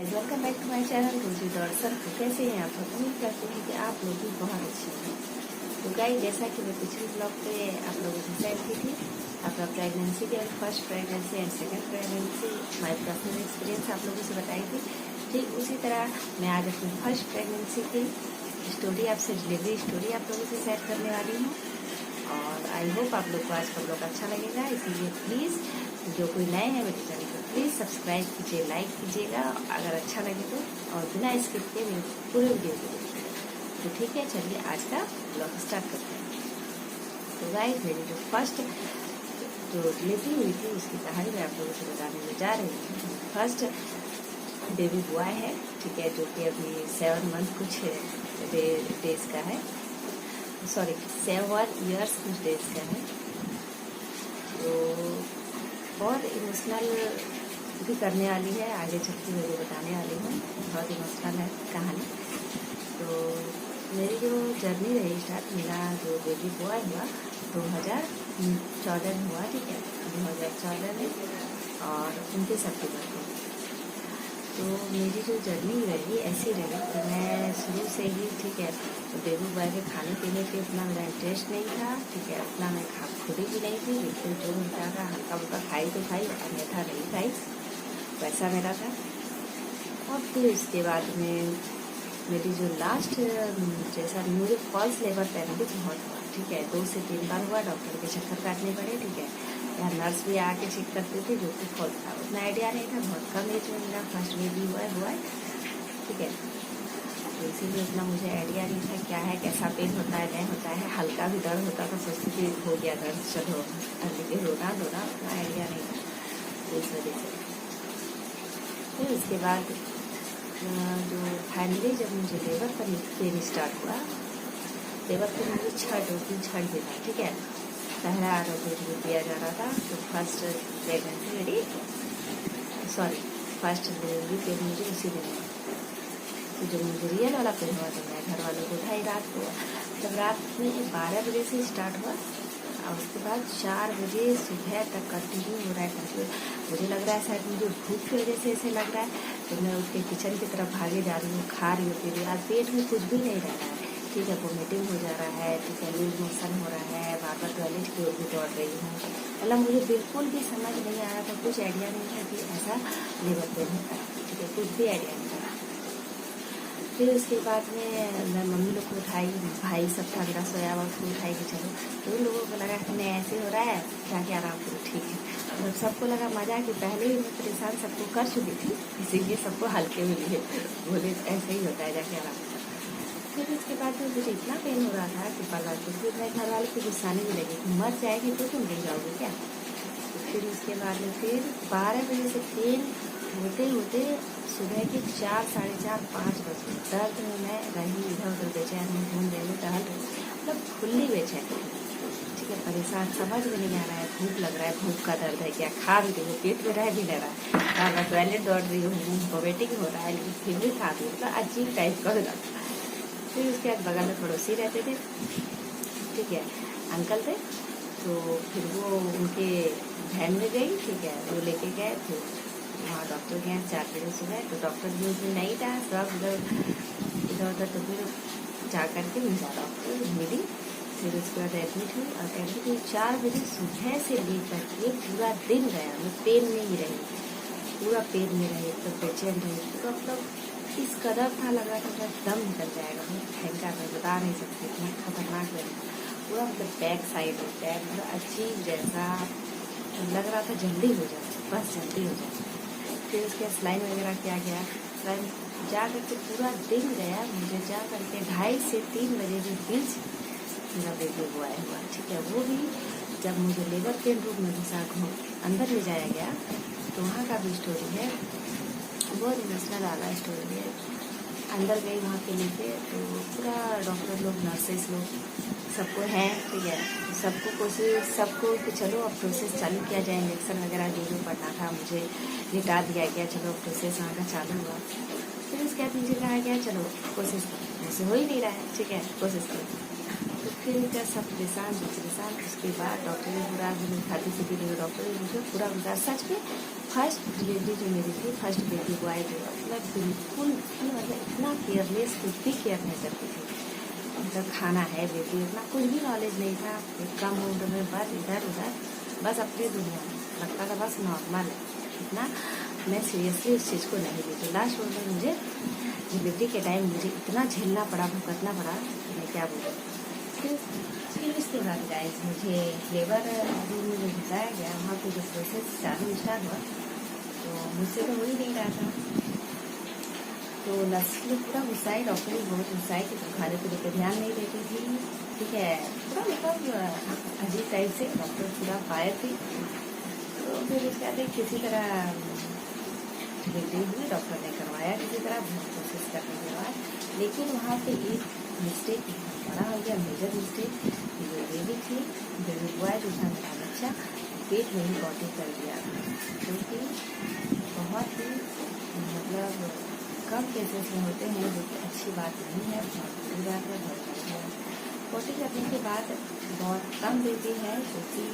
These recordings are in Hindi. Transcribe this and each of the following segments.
Welcome back to my channel रोजी दौड़सर। तो कैसे हैं आप लोग? उम्मीद करते हैं कि आप लोग भी बहुत अच्छे हैं। तो गाइस, जैसा कि मैं पिछले ब्लॉग पे आप लोगों से शेयर की थी अपना प्रेगनेंसी के first pregnancy and second pregnancy my personal experience आप लोगों से बताई थी, ठीक उसी तरह मैं आज अपनी फर्स्ट प्रेगनेंसी की स्टोरी आपसे डिलीवरी स्टोरी आप लोगों से शेयर करने वाली हूँ। और आई होप आप लोग को आज का ब्लॉग अच्छा लगेगा, इसीलिए प्लीज़ जो कोई नए हैं मेरे चैनल को प्लीज़ सब्सक्राइब कीजिए, लाइक कीजिएगा अगर अच्छा लगे तो, और बिना स्किप के मेरे पूरे वीडियो को देखिए। तो ठीक है, चलिए आज का ब्लॉग स्टार्ट करते हैं। तो गाइस, मेरी जो फर्स्ट जो डिलीवरी हुई थी उसकी कहानी मैं आप लोगों से बताने में जा रही हूँ। फर्स्ट बेबी बॉय है, ठीक है, जो कि अभी 7 मंथ कुछ डेज का है, सॉरी 7 ईयर्स कुछ डेज का है। तो बहुत इमोशनल भी करने वाली है, आगे चल के मेरे बताने वाली हूँ, बहुत इमोशनल है कहानी। तो मेरी जो जर्नी रही स्टार्ट, मेरा जो बेबी बॉय हुआ 2014 में हुआ, ठीक है, 2014 में, और 29 अक्टूबर को। तो मेरी जो जर्नी रही ऐसी रही कि मैं शुरू से ही, ठीक है, तो बेबी बॉय के खाने पीने पे उतना मेरा इंटरेस्ट नहीं था, ठीक है, उतना मैं खुदी भी नहीं थी, बिल्कुल जो मिलता था हल्का फुल्का खाई तो खाई, अन्यथा नहीं खाई, वैसा मेरा था। और फिर उसके बाद में मेरी जो लास्ट जैसा मुझे फॉल्स लेबर पेन भी बहुत हुआ, ठीक है, 2 से 3 बार हुआ, डॉक्टर के चक्कर काटने पड़े, ठीक है, यहाँ नर्स भी आके चेक करते थे, जो कि फॉल्स था, उतना आइडिया नहीं था, बहुत कम एज में मेरा फर्स्ट बेबी हुआ है, ठीक है। तो इसीलिए उतना मुझे आइडिया नहीं था क्या है, कैसा पेन होता है, नहीं होता है, हल्का भी दर्द होता था, सोचती थी हो गया दर्द, चलो लेकिन रोना उतना आइडिया नहीं था, तो इस वजह से। फिर उसके बाद जो फाइनली जब मुझे लेबर पेन स्टार्ट हुआ, लेबर पेन मुझे 6 भी था, ठीक है, पहला डोज भी दिया जा रहा था। तो फर्स्ट प्रेगनेंसी मेरी, सॉरी फर्स्ट डिलीवरी पेन मुझे उसी दिन हुआ। तो जब मुझे रियल वाला पेन हुआ तो मैं घर वालों को उठाई रात को, जब रात में 12 बजे से स्टार्ट हुआ और उसके बाद 4 बजे सुबह तक कंटिन्यू हो रहा है, कंटिन्यू। मुझे लग रहा है शायद मुझे भूख की वजह से ऐसे लग रहा है, तो मैं उठ के किचन की तरफ भागे जा रही हूँ, खा रही हूँ, पी रही हूँ, आज पेट में कुछ भी नहीं रह रहा है, ठीक है, वोमिटिंग हो जा रहा है, ठीक है, लूज मोशन हो रहा है, बार बार टॉयलेट की ओर भी दौड़ रही हूँ, मतलब मुझे बिल्कुल भी समझ नहीं आ रहा था, कुछ आइडिया नहीं था कि ऐसा लेबर पेन होता है, ठीक है, कुछ भी आइडिया नहीं था। फिर उसके बाद में मैं मम्मी लोग को उठाई, भाई सब था मेरा सोया हुआ, उसको उठाई कि चलो, तो उन लोगों को लगा कि नहीं ऐसे हो रहा है, जाके आराम करो, ठीक है, मतलब सबको लगा मजा कि पहले ही मैं परेशान सबको कर चुकी थी, इसीलिए सबको हल्के में लिए, बोले ऐसे ही होता है, जाके आराम करो। फिर उसके बाद में मुझे इतना पेन हो रहा था कि पता तो फिर मैं घर वाले को गुस्साने भी लगी कि मर जाएगी तो तुम ले जाओगे क्या। तो फिर उसके बाद में फिर 12 बजे से पेन होते होते सुबह के 4, साढ़े 4, 5 बजे दर्द में मैं रही, इधर उधर बेचैन में घूम रही, टहल रही, मतलब खुली बेचैन, ठीक है, परेशान, समझ में नहीं आ रहा है, भूख लग रहा है, भूख का दर्द है क्या, खा भी रही हूँ, पेट में रह भी नहीं रहा है, मैं टॉयलेट दौड़ रही हूँ, वोमिटिंग हो रहा है, लेकिन फिर भी खा रही हूँ, मतलब अजीब टाइप का हो रहा था। फिर उसके बाद बगल में पड़ोसी रहते थे, ठीक है, अंकल थे, तो फिर वो उनके वैन में गई, ठीक है, वो लेके गए, फिर वहाँ डॉक्टर के यहाँ 4 बजे सुबह, तो डॉक्टर भी उसमें नहीं था, सब इधर उधर, तो फिर जा करके मिला डॉक्टर मिली, फिर उसके बाद एडमिट हुई, और एडमिट हुई 4 बजे सुबह से लेकर के पूरा दिन गया, मैं पेन में ही रही, पूरा पेन में रही, तो बेचैन रही, पूरा मतलब इस कदर था, लग रहा था मेरा दम निकल जाएगा, बहुत भयंकर, मैं बता नहीं सकती, इतना खतरनाक लगी, पूरा मतलब बैक साइड में बैक, मतलब अजीब जैसा लग रहा था, जल्दी हो जाए, बस जल्दी हो जाए। फिर उसके स्लाइन वगैरह किया गया, स्लाइन जा करके पूरा दिन गया, मुझे जा करके 2:30 से 3 बजे के बीच मेरा बेबी बॉय हुआ, ठीक है, वो भी जब मुझे लेबर पेन रूम में घुसा अंदर ले जाया गया, तो वहाँ का भी स्टोरी है, बहुत इमोशनल वाला स्टोरी है। अंदर गई वहाँ के लेके, तो पूरा डॉक्टर लोग, नर्सेस लोग सबको हैं, ठीक है, सबको कोशिश, सबको कि चलो अब प्रोसेस चालू किया जाए, इंजेक्शन वगैरह जो पड़ना था मुझे लिटा दिया गया, चलो प्रोसेस वहाँ का चालू हुआ। फिर उसके बाद मुझे कहा गया चलो कोशिश करो, मुझसे हो ही नहीं रहा है, ठीक है, कोशिश करो। तो फिर क्या सब परेशान, उसके बाद डॉक्टर ने पूरा खाती सीखी, डॉक्टर ने मुझे पूरा बताया, सच में फर्स्ट डिलीवरी जो मेरी थी, फर्स्ट बेबी बॉय जो मैं बिल्कुल मतलब इतना केयरलेस, कुछ भी केयर नहीं करती थी। मतलब खाना है बेबी, इतना कुछ भी नॉलेज नहीं था। कम उम्र में बस इधर उधर, बस अपनी दुनिया में लगता था बस नॉर्मल है। इतना मैं सीरियसली उस चीज़ को नहीं ली। तो लास्ट में मुझे डिलीवरी के टाइम मुझे इतना झेलना पड़ा, भुगतना पड़ा कि मैं क्या बोलूँ। फिर इसके बाद गाइस मुझे लेबर रूम में घुसाया गया। वहाँ पे जो प्रोसेस चालू स्टार्ट हुआ तो मुझसे तो हो ही नहीं रहा था। तो नर्स ने पूरा गुस्साई, डॉक्टर भी बहुत गुस्साई कि तुम खाने को लेकर ध्यान नहीं देती थी। ठीक है, पूरा मतलब अजीब टाइप से डॉक्टर पूरा फायर थी। तो फिर उसके बाद किसी तरह डिलीवरी हुई, डॉक्टर ने करवाया किसी तरह कोशिश करने के बाद। लेकिन वहाँ पे एक मिस्टेक बड़ा हो गया, मेजर मिस्टेक। जो बेबी थी, बेबी बॉय जो था मेरा बच्चा, पेट में ही पॉटी कर दिया, क्योंकि बहुत ही मतलब कम केसेस में होते हैं, जो कि अच्छी बात नहीं है, बहुत बुरी बात है, बहुत बुरी है। पॉटी करने के बाद बहुत कम बेबी है जो कि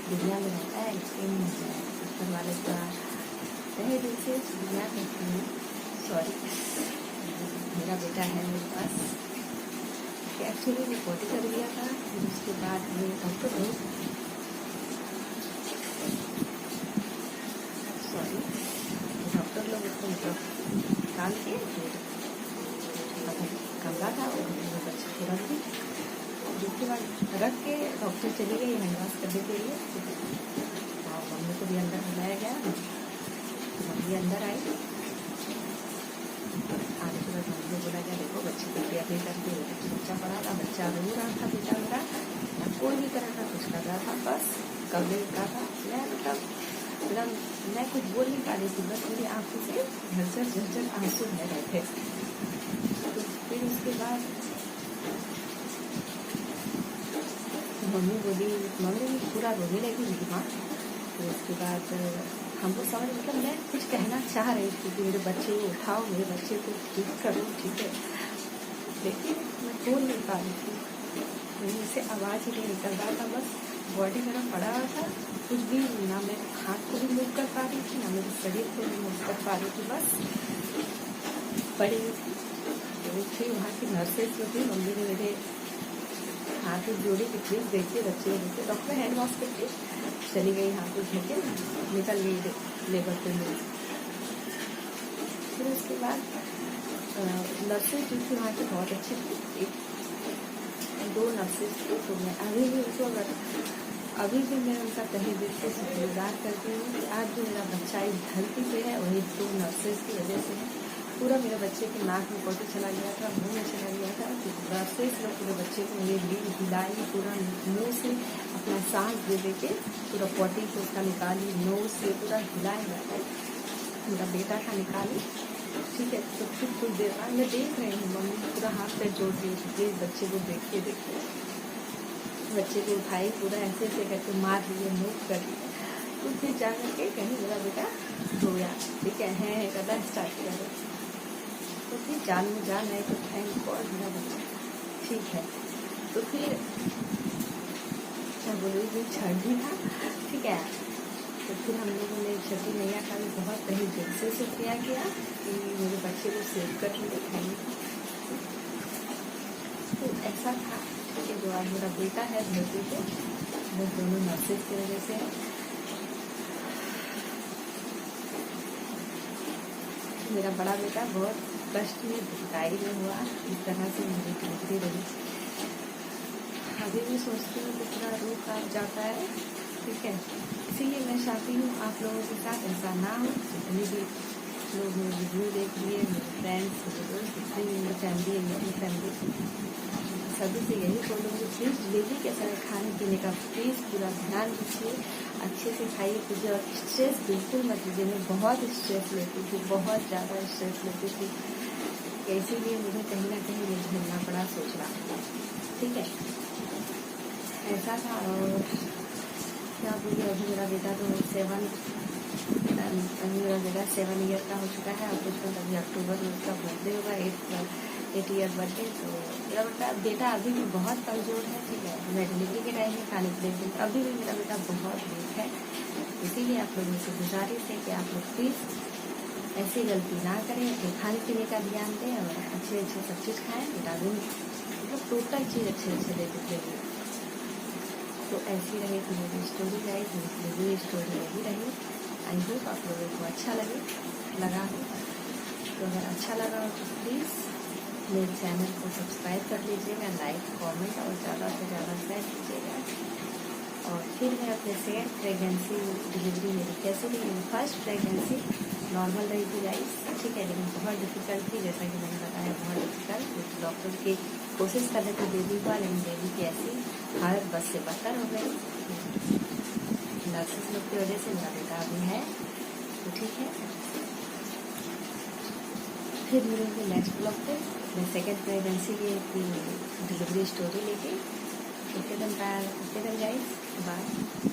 दुनिया में रहता है, लेकिन ऊपर वाले का तहे दिल से दुनिया करती हूँ। सॉरी, मेरा बेटा है मेरे पास। एक्चुअली मैं पॉटी कर लिया था, फिर उसके बाद मैं डॉक्टर हूँ, सॉरी, डॉक्टर लोग उसको मतलब निकाल के फिर कमरा था वो बच्चे को रख दी। जिसके बाद रख के डॉक्टर चली गई हैंड वॉश करने के लिए, और मम्मी को भी अंदर बुलाया गया। मम्मी अंदर आई, आने के बाद मम्मी को बोला गया देखो बच्चे को केयर नहीं करती, बच्चा पड़ा था, बच्चा रो रहा था, बेटा मेरा कोई भी तरह का कुछ कर रहा था, बस कमरे का था। मैं मतलब मैं कुछ बोल नहीं पा रही थी, बस मेरी आंखों से झरझर झरझर आंसू बह रहे थे। तो फिर उसके बाद मम्मी बोली, मम्मी भी पूरा रोने लगी मेरी माँ। तो उसके बाद हमको समझ मतलब मैं कुछ कहना चाह रही थी कि मेरे बच्चे को उठाओ, मेरे बच्चे को ठीक करो, ठीक है, लेकिन मैं बोल नहीं पा रही थी, मुझे से आवाज़ ही नहीं निकल रहा था। बस बॉडी मेरा पड़ा हुआ था, कुछ भी ना मैं हाथ को भी मूव कर पा रही थी, ना मेरे शरीर को भी मूव कर पा रही थी, बस पड़ी हुई थी। तो फिर वहाँ की नर्सेज जो थी, मम्मी ने मेरे हाथ जोड़ी कि प्लीज देखिए बच्चे को देखिए। डॉक्टर हैंड वॉश करके चली गई, हाथ धो के निकल गई लेबर के लिए। फिर उसके बाद नर्सेज जो थी वहाँ की बहुत अच्छी थी, दो नर्सेज थी। तो मैं अभी भी उसको अभी भी मैं उनका तहे दिल से शुक्रगुजार करती हूँ कि आज जो मेरा बच्चा इस धरती पे है वही दो नर्सेज की वजह से है। पूरा मेरे बच्चे के नाक में पॉटी चला गया था, मुंह में चला गया था, तो नर्सेज ने पूरे बच्चे को मेरे हिलाई, पूरा मुंह से अपना सांस दे दे के पूरा पॉटी को उसका निकाली, नोज से पूरा हिलाया जाता है। मेरा बेटा था निकाली, ठीक है। तो फिर कुछ देर बाद मैं देख रही हूँ मम्मी पूरा हाथ पे जोड़ दिए, बच्चे को देखिए, बच्चे को उठाई, पूरा ऐसे ऐसे करके मार लिए, मूव कर दिया। तो फिर जा करके कहीं मेरा बेटा रोया, ठीक है करना स्टार्ट किया। तो फिर जान में जान है तो थैंक गॉड मेरा बच्चा ठीक है। तो फिर क्या बोलूँ, जो छठ भी था, ठीक है। तो फिर हम लोगों ने छठी मैया का भी बहुत कहीं दिल से शुक्रिया किया कि मेरे बच्चे को सेव कर लिए खाने। तो ऐसा था कि जो आज मेरा बेटा है धरती पे, वो दोनों नर्सेज की वजह से है। मेरा बड़ा बेटा बहुत कष्ट में दुखदाई में हुआ, इस तरह से मेरी डिलीवरी रही। अभी भी सोचती हूँ कितना रूह कांप जाता है, ठीक है। इसीलिए मैं चाहती हूँ आप लोगों के साथ ऐसा ना हो। जितने भी लोग मेरे वीडियो देख लिए, मेरे फ्रेंड्स, मेरे दोस्त, जितने भी मेरी फैमिली है, मेरी फैमिली, सभी से यही बोलूँगी प्लीज़ डिलीवरी के समय खाने पीने का प्लीज़ पूरा ध्यान रखिए, अच्छे से खाइए पीजिए, और स्ट्रेस बिल्कुल मत लीजिए। मैं बहुत स्ट्रेस लेती थी, बहुत ज़्यादा स्ट्रेस लेती थी, इसीलिए मुझे कहीं ना कहीं ये झेलना पड़ा सोचना, ठीक है, ऐसा था। और क्या बोलिए, अभी मेरा बेटा तो अभी मेरा बेटा 7 ईयर का हो चुका है, और कुछ अभी अक्टूबर में उसका बर्थडे होगा, 8 ईयर बर्थडे। तो मेरा बेटा अभी भी बहुत कमज़ोर है, ठीक है। मैं डिलीवरी के टाइम में खाने के लिए अभी भी मेरा बेटा बहुत वीक है, इसीलिए आप लोगों से गुजारिश है कि आप लोग प्लीज़ ऐसी गलती ना करें, अपने खाने पीने का ध्यान दें और अच्छे अच्छे सब चीज़ खाएँ, विटामिन मतलब टोटल चीज़ अच्छे अच्छे लेते थे। तो ऐसी रहेगी मेरी स्टोरी गाइस, मेरी स्टोरी यही रही। आई होप आप लोगों को अच्छा लगा हो। तो अगर अच्छा लगा हो तो प्लीज़ मेरे चैनल को सब्सक्राइब कर लीजिएगा, लाइक कमेंट और ज़्यादा से ज़्यादा शेयर कीजिएगा। और फिर मैं अपने सेकंड प्रेगनेंसी डिलीवरी मेरी कैसे रही, मेरी फर्स्ट प्रेगनेंसी नॉर्मल रही थी गाइस, ठीक है, लेकिन बहुत डिफ़िकल्ट थी, जैसा कि मैंने बताया बहुत डिफ़िकल्ट, कुछ डॉक्टर की कोशिश कर रहे थे बेबी हुआ, लेकिन बेबी की ऐसी हालत बस से बदतर हो गई नर्सेस लोग की वजह से। मेरा बेटा अभी है तो ठीक है। फिर मिलेंगे नेक्स्ट ब्लॉग पे मैं सेकेंड प्रेगनेंसी की डिलीवरी स्टोरी लेके। Okay then guys, bye.